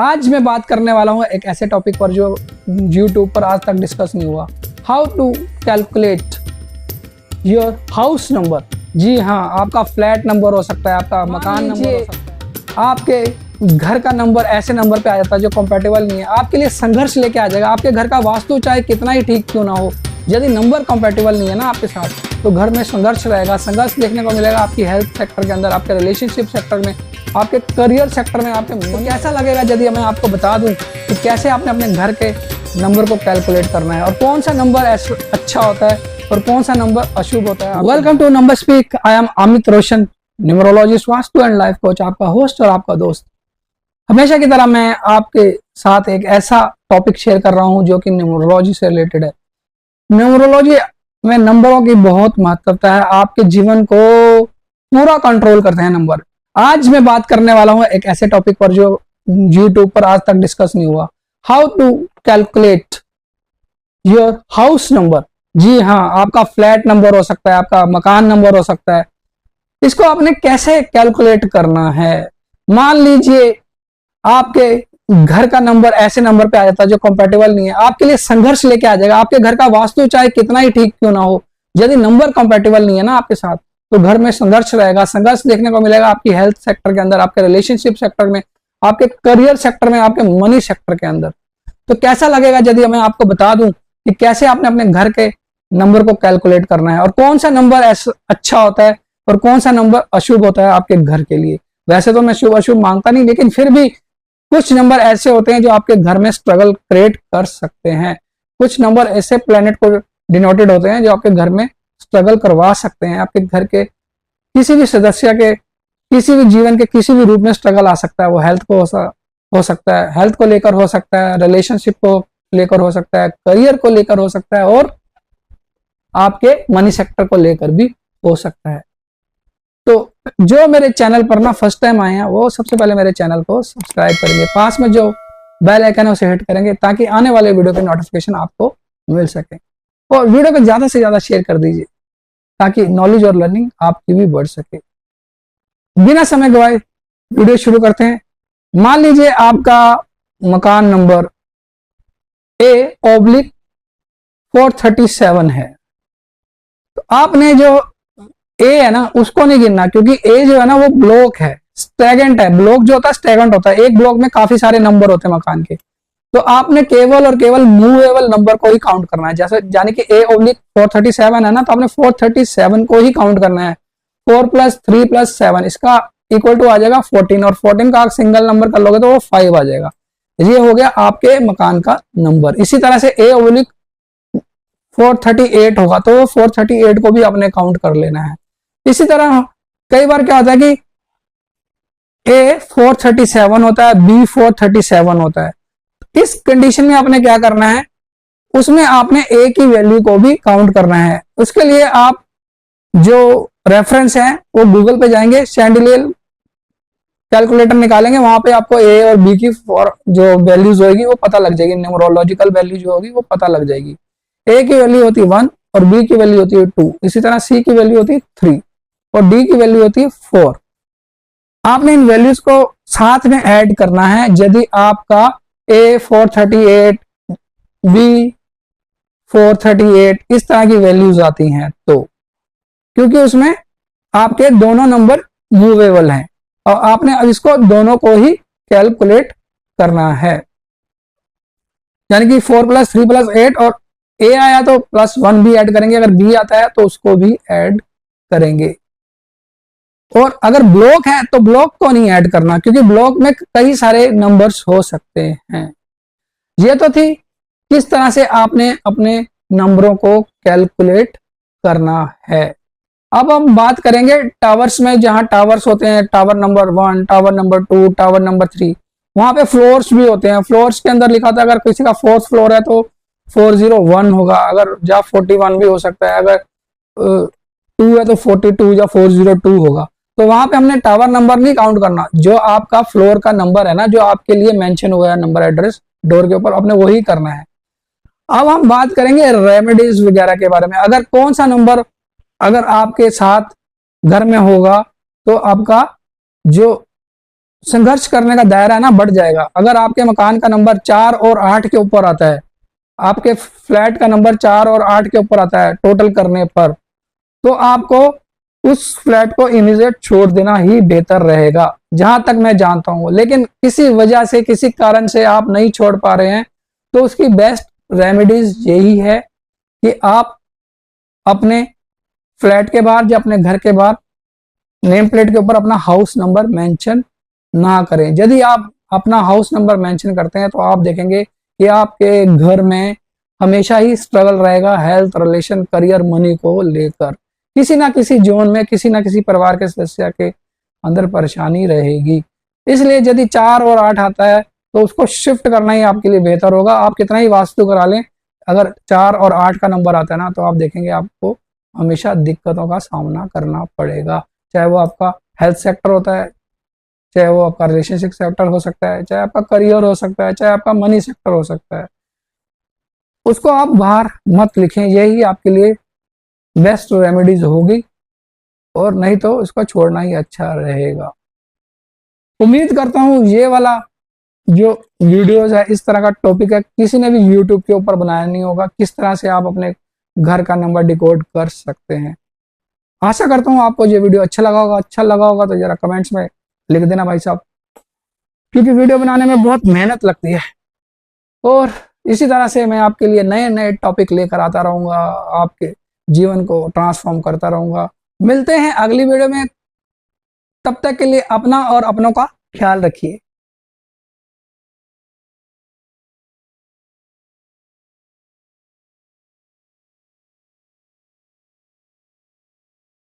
आज मैं बात करने वाला हूँ एक ऐसे टॉपिक पर जो YouTube पर आज तक डिस्कस नहीं हुआ। How to calculate your house number. जी हाँ, आपका फ्लैट नंबर हो सकता है, आपका मकान नंबर हो सकता है, आपके घर का नंबर ऐसे नंबर पे आ जाता है जो कंपैटिबल नहीं है। आपके लिए संघर्ष लेके आ जाएगा। आपके घर का वास्तु चाहे कितना ही ठीक क्यों ना हो, यदि नंबर कंपैटिबल नहीं है ना आपके साथ, तो घर में संघर्ष रहेगा। संघर्ष देखने को मिलेगा आपकी हेल्थ सेक्टर के अंदर, आपके रिलेशनशिप सेक्टर में, आपके करियर सेक्टर में। आपके तो कैसा लगेगा यदि मैं आपको बता दूं कि कैसे आपने अपने घर के नंबर को कैलकुलेट करना है और कौन सा नंबर अच्छा होता है और कौन सा नंबर अशुभ होता है। Welcome to number speak. I am Amit Roshan, numerologist, vastu and life coach, आपका होस्ट और आपका दोस्त। हमेशा की तरह मैं आपके साथ एक ऐसा टॉपिक शेयर कर रहा हूं जो कि न्यूमरोलॉजी से रिलेटेड है। न्यूमरोलॉजी में नंबरों की बहुत महत्वता है, आपके जीवन को पूरा कंट्रोल करते हैं नंबर। आज मैं बात करने वाला हूं एक ऐसे टॉपिक पर जो YouTube पर आज तक डिस्कस नहीं हुआ। How to calculate your house number. जी हाँ, आपका फ्लैट नंबर हो सकता है, आपका मकान नंबर हो सकता है। इसको आपने कैसे कैलकुलेट करना है। मान लीजिए आपके घर का नंबर ऐसे नंबर पे आ जाता है जो कंपैटिबल नहीं है, आपके लिए संघर्ष लेके आ जाएगा। आपके घर का वास्तु चाहे कितना ही ठीक क्यों ना हो, यदि नंबर कंपैटिबल नहीं है ना आपके साथ, तो घर में संघर्ष रहेगा। संघर्ष देखने को मिलेगा आपकी हेल्थ सेक्टर के अंदर, आपके रिलेशनशिप सेक्टर में, आपके करियर सेक्टर में, आपके मनी सेक्टर के अंदर। तो कैसा लगेगा यदि मैं आपको बता दूं कि कैसे आपने अपने घर के नंबर को कैलकुलेट करना है और कौन सा नंबर अच्छा होता है और कौन सा नंबर अशुभ होता है आपके घर के लिए। वैसे तो मैं शुभ अशुभ मानता नहीं, लेकिन फिर भी कुछ नंबर ऐसे होते हैं जो आपके घर में स्ट्रगल क्रिएट कर सकते हैं। कुछ नंबर ऐसे प्लेनेट को डिनोटेड होते हैं जो आपके घर में स्ट्रगल करवा सकते हैं। आपके घर के किसी भी सदस्य के किसी भी जीवन के किसी भी रूप में स्ट्रगल आ सकता है। वो हेल्थ को हो सकता है, हेल्थ को लेकर हो सकता है, रिलेशनशिप को लेकर हो सकता है, करियर को लेकर हो सकता है और आपके मनी सेक्टर को लेकर भी हो सकता है। तो जो मेरे चैनल पर ना फर्स्ट टाइम आए हैं वो सबसे पहले मेरे चैनल को सब्सक्राइब करेंगे, पास में जो बेल आइकन है उसे हिट करेंगे ताकि आने वाले वीडियो के नोटिफिकेशन आपको मिल सके। और वीडियो को ज्यादा से ज्यादा शेयर कर दीजिए ताकि नॉलेज और लर्निंग आपकी भी बढ़ सके। बिना समय गवाए वीडियो शुरू करते हैं। मान लीजिए आपका मकान नंबर A/437 है, तो आपने जो ए है ना उसको नहीं गिनना, क्योंकि ए जो है ना वो ब्लॉक है, स्टैगेंट है। ब्लॉक जो होता है स्टैगेंट होता है, एक ब्लॉक में काफी सारे नंबर होते हैं मकान के। तो आपने केवल और केवल मूवेबल नंबर को ही काउंट करना है। जैसे यानी कि A/437 है ना, तो आपने 437 को ही काउंट करना है। 4 + 3 + 7 इसका इक्वल टू आ जाएगा 14, और 14 का आप सिंगल नंबर कर लोगे तो वो 5 आ जाएगा। ये हो गया आपके मकान का नंबर। इसी तरह से A/438 होगा तो 438 को भी आपने काउंट कर लेना है। इसी तरह कई बार क्या होता है कि A/437 होता है, B/437 होता है। इस कंडीशन में आपने क्या करना है, उसमें आपने ए की वैल्यू को भी काउंट करना है। उसके लिए आप जो रेफरेंस है वो गूगल पे जाएंगे, शैंडिलियर कैलकुलेटर निकालेंगे, वहां पे आपको ए और बी की जो वैल्यूज होगी वो पता लग जाएगी। न्यूमरोलॉजिकल वैल्यू जो होगी वो पता लग जाएगी। ए की वैल्यू होती है 1 और बी की वैल्यू होती है 2। इसी तरह सी की वैल्यू होती है 3 और डी की वैल्यू होती है 4। आपने इन वैल्यूज को साथ में ऐड करना है। यदि आपका A/438 B/438 इस तरह की वैल्यूज आती हैं तो, क्योंकि उसमें आपके दोनों नंबर मूवेबल हैं और आपने अब इसको दोनों को ही कैलकुलेट करना है। यानी कि 4 + 3 + 8, और ए आया तो +1 भी ऐड करेंगे, अगर बी आता है तो उसको भी ऐड करेंगे। और अगर ब्लॉक है तो ब्लॉक को नहीं ऐड करना, क्योंकि ब्लॉक में कई सारे नंबर्स हो सकते हैं। ये तो थी किस तरह से आपने अपने नंबरों को कैलकुलेट करना है। अब हम बात करेंगे टावर्स में, जहां टावर्स होते हैं, tower number 1, tower number 2, tower number 3, वहां पे फ्लोर्स भी होते हैं। फ्लोर्स के अंदर लिखा था अगर किसी का 4th फ्लोर है तो 401 होगा, अगर या 41 भी हो सकता है, अगर 2 है तो 42 या 402 होगा। तो वहां पे हमने टावर नंबर नहीं काउंट करना, जो आपका फ्लोर का नंबर है ना, जो आपके लिए मेंशन हुआ है नंबर एड्रेस डोर के ऊपर, आपने वही करना है। अब हम बात करेंगे रेमेडीज वगैरह के बारे में। अगर कौन सा नंबर अगर आपके साथ घर में होगा तो आपका जो संघर्ष करने का दायरा है ना बढ़ जाएगा। अगर आपके मकान का नंबर 4 और 8 के ऊपर आता है, आपके फ्लैट का नंबर 4 और 8 के ऊपर आता है टोटल करने पर, तो आपको उस फ्लैट को इमीडिएट छोड़ देना ही बेहतर रहेगा, जहां तक मैं जानता हूं। लेकिन किसी वजह से, किसी कारण से आप नहीं छोड़ पा रहे हैं, तो उसकी बेस्ट रेमेडीज यही है कि आप अपने फ्लैट के बाहर या अपने घर के बाहर नेम प्लेट के ऊपर अपना हाउस नंबर मेंशन ना करें। यदि आप अपना हाउस नंबर मेंशन करते हैं, तो आप देखेंगे कि आपके घर में हमेशा ही स्ट्रगल रहेगा हेल्थ, रिलेशन, करियर, मनी को लेकर। किसी ना किसी जोन में, किसी ना किसी परिवार के सदस्य के अंदर परेशानी रहेगी। इसलिए यदि 4 और 8 आता है, तो उसको शिफ्ट करना ही आपके लिए बेहतर होगा। आप कितना ही वास्तु करा लें, अगर 4 और 8 का नंबर आता है ना, तो आप देखेंगे आपको हमेशा दिक्कतों का सामना करना पड़ेगा। चाहे वो आपका हेल्थ सेक्टर होता है, चाहे वो आपका रिलेशनशिप सेक्टर हो सकता है, चाहे आपका करियर हो सकता है, चाहे आपका मनी सेक्टर हो सकता है। उसको आप बाहर मत लिखें, यही आपके लिए बेस्ट रेमेडीज होगी, और नहीं तो इसको छोड़ना ही अच्छा रहेगा। उम्मीद करता हूँ ये वाला जो वीडियोज है, इस तरह का टॉपिक है, किसी ने भी यूट्यूब के ऊपर बनाया नहीं होगा, किस तरह से आप अपने घर का नंबर डिकोड कर सकते हैं। आशा करता हूँ आपको ये वीडियो अच्छा लगा होगा। अच्छा लगा होगा तो जरा कमेंट्स में लिख देना भाई साहब, क्योंकि वीडियो बनाने में बहुत मेहनत लगती है, और इसी तरह से मैं आपके लिए नए नए टॉपिक लेकर आता रहूंगा, आपके जीवन को ट्रांसफॉर्म करता रहूंगा। मिलते हैं अगली वीडियो में, तब तक के लिए अपना और अपनों का ख्याल रखिए।